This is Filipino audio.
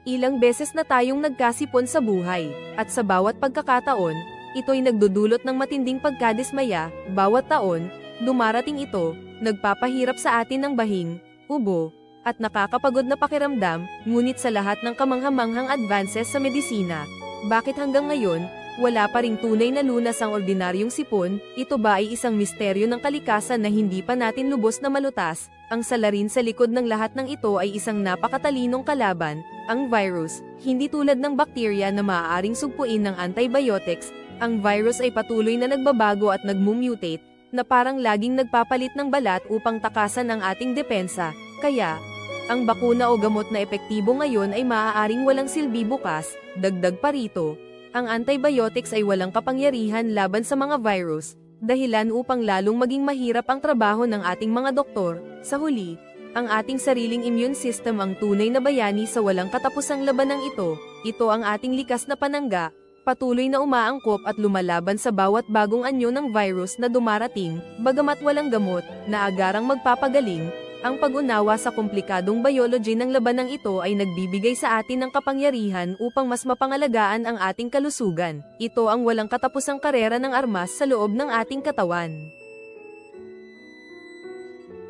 Ilang beses na tayong nagkasipon sa buhay, at sa bawat pagkakataon, ito'y nagdudulot ng matinding pagkadismaya. Bawat taon, dumarating ito, nagpapahirap sa atin ng bahing, ubo, at nakakapagod na pakiramdam. Ngunit sa lahat ng kamanghamanghang advances sa medisina, bakit hanggang ngayon, wala pa ring tunay na lunas ang ordinaryong sipon? Ito ba ay isang misteryo ng kalikasan na hindi pa natin lubos na malutas? Ang salarin sa likod ng lahat ng ito ay isang napakatalinong kalaban, ang virus. Hindi tulad ng bakterya na maaaring sugpuin ng antibiotics, ang virus ay patuloy na nagbabago at nagmumutate, na parang laging nagpapalit ng balat upang takasan ang ating depensa. Kaya, ang bakuna o gamot na epektibo ngayon ay maaaring walang silbi bukas. Dagdag pa rito, ang antibiotics ay walang kapangyarihan laban sa mga virus, dahilan upang lalong maging mahirap ang trabaho ng ating mga doktor. Sa huli, ang ating sariling immune system ang tunay na bayani sa walang katapusang labanang ito. Ito ang ating likas na panangga, patuloy na umaangkop at lumalaban sa bawat bagong anyo ng virus na dumarating. Bagamat walang gamot na agarang magpapagaling, ang pag-unawa sa komplikadong biology ng labanang ito ay nagbibigay sa atin ng kapangyarihan upang mas mapangalagaan ang ating kalusugan. Ito ang walang katapusang karera ng armas sa loob ng ating katawan.